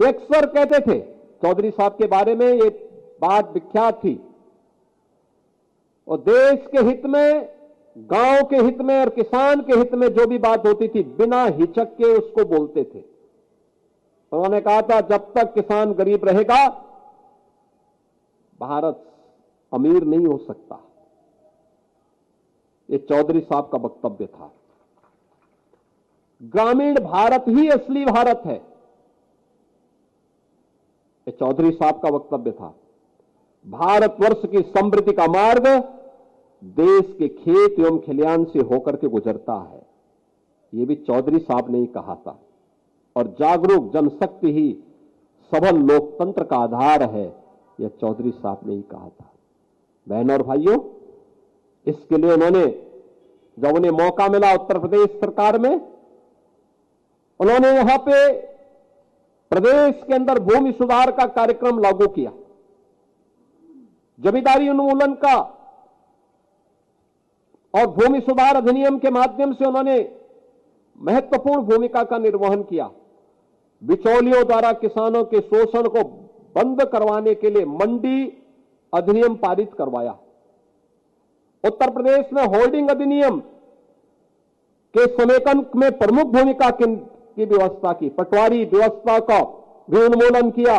वो अक्सर कहते थे, चौधरी साहब के बारे में ये बात विख्यात थी, और देश के हित में, गांव के हित में और किसान के हित में जो भी बात होती थी बिना हिचक के उसको बोलते थे। उन्होंने कहा था जब तक किसान गरीब रहेगा भारत अमीर नहीं हो सकता। ये चौधरी साहब का वक्तव्य था। ग्रामीण भारत ही असली भारत है, ये चौधरी साहब का वक्तव्य था। भारतवर्ष की समृद्धि का मार्ग देश के खेत एवं खलिहान से होकर के गुजरता है, यह भी चौधरी साहब ने ही कहा था। और जागरूक जनशक्ति ही सबल लोकतंत्र का आधार है, यह चौधरी साहब ने ही कहा था। बहनों और भाइयों, इसके लिए उन्होंने, जब उन्हें मौका मिला उत्तर प्रदेश सरकार में, उन्होंने यहां पे प्रदेश के अंदर भूमि सुधार का कार्यक्रम लागू किया। जमींदारी उन्मूलन का और भूमि सुधार अधिनियम के माध्यम से उन्होंने महत्वपूर्ण भूमिका का निर्वहन किया। बिचौलियों द्वारा किसानों के शोषण को बंद करवाने के लिए मंडी अधिनियम पारित करवाया। उत्तर प्रदेश में होल्डिंग अधिनियम के समेकन में प्रमुख भूमिका की व्यवस्था की। पटवारी व्यवस्था का भी उन्मूलन किया।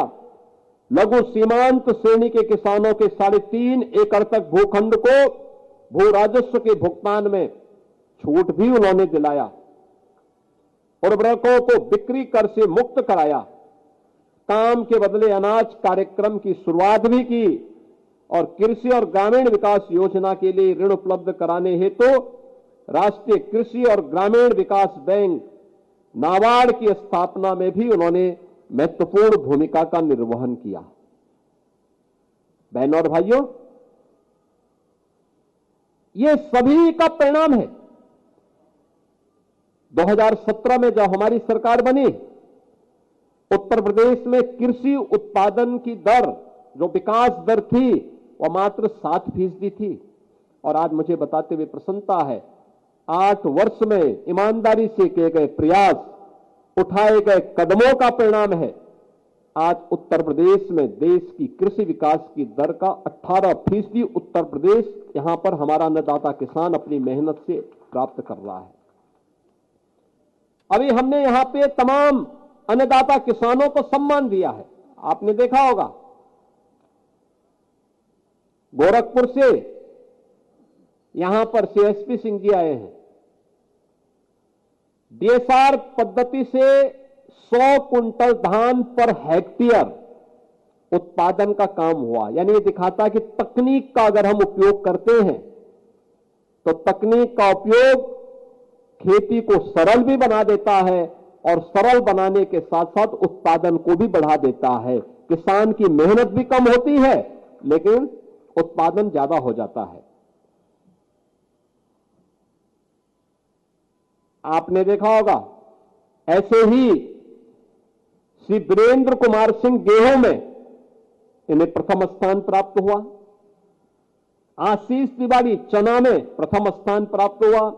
लघु सीमांत श्रेणी के किसानों के 3.5 एकड़ तक भूखंड को भू राजस्व के भुगतान में छूट भी उन्होंने दिलाया। उर्वरकों को बिक्री कर से मुक्त कराया। काम के बदले अनाज कार्यक्रम की शुरुआत भी की और कृषि और ग्रामीण विकास योजना के लिए ऋण उपलब्ध कराने हेतु राष्ट्रीय कृषि और ग्रामीण विकास बैंक नाबार्ड की स्थापना में भी उन्होंने महत्वपूर्ण भूमिका का निर्वहन किया। बहनों और भाइयों, ये सभी का परिणाम है। 2017 में जब हमारी सरकार बनी, उत्तर प्रदेश में कृषि उत्पादन की दर, जो विकास दर थी, वह मात्र 7% थी। और आज मुझे बताते हुए प्रसन्नता है, 8 वर्ष में ईमानदारी से किए गए प्रयास, उठाए गए कदमों का परिणाम है आज उत्तर प्रदेश में देश की कृषि विकास की दर का 18% उत्तर प्रदेश यहां पर हमारा अन्नदाता किसान अपनी मेहनत से प्राप्त कर रहा है। अभी हमने यहां पे तमाम अन्नदाता किसानों को सम्मान दिया है। आपने देखा होगा, गोरखपुर से यहां पर सीएसपी सिंह जी आए हैं। डीएसआर पद्धति से 100 कुंटल धान पर हेक्टेयर उत्पादन का काम हुआ। यानी ये दिखाता है कि तकनीक का अगर हम उपयोग करते हैं तो तकनीक का उपयोग खेती को सरल भी बना देता है और सरल बनाने के साथ साथ उत्पादन को भी बढ़ा देता है। किसान की मेहनत भी कम होती है लेकिन उत्पादन ज्यादा हो जाता है। आपने देखा होगा, ऐसे ही श्री वीरेंद्र कुमार सिंह गेहूं में इन्हें प्रथम स्थान प्राप्त हुआ। आशीष तिवारी चना में प्रथम स्थान प्राप्त हुआ।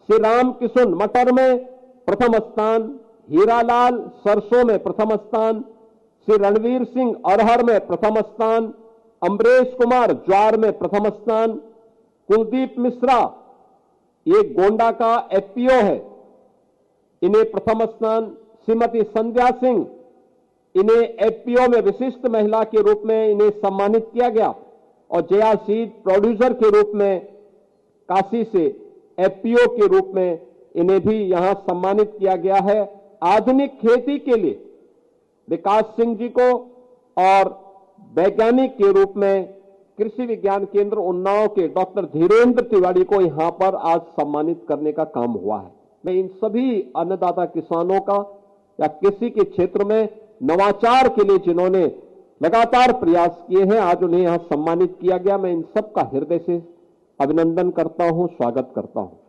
श्री राम किशन मटर में प्रथम स्थान, हीरालाल सरसों में प्रथम स्थान, श्री रणवीर सिंह अरहर में प्रथम स्थान, अमरेश कुमार ज्वार में प्रथम स्थान, कुलदीप मिश्रा ये गोंडा का एफपीओ है, इन्हें प्रथम स्थान, श्रीमती संध्या सिंह इन्हें एफपीओ में विशिष्ट महिला के रूप में इन्हें सम्मानित किया गया और जया सीड प्रोड्यूसर के रूप में काशी से एफपीओ के रूप में इन्हें भी यहां सम्मानित किया गया है। आधुनिक खेती के लिए विकास सिंह जी को और वैज्ञानिक के रूप में कृषि विज्ञान केंद्र उन्नाव के डॉक्टर धीरेन्द्र तिवारी को यहां पर आज सम्मानित करने का काम हुआ है। मैं इन सभी अन्नदाता किसानों का या कृषि के क्षेत्र में नवाचार के लिए जिन्होंने लगातार प्रयास किए हैं, आज उन्हें यहां सम्मानित किया गया। मैं इन सबका हृदय से अभिनंदन करता हूं, स्वागत करता हूं।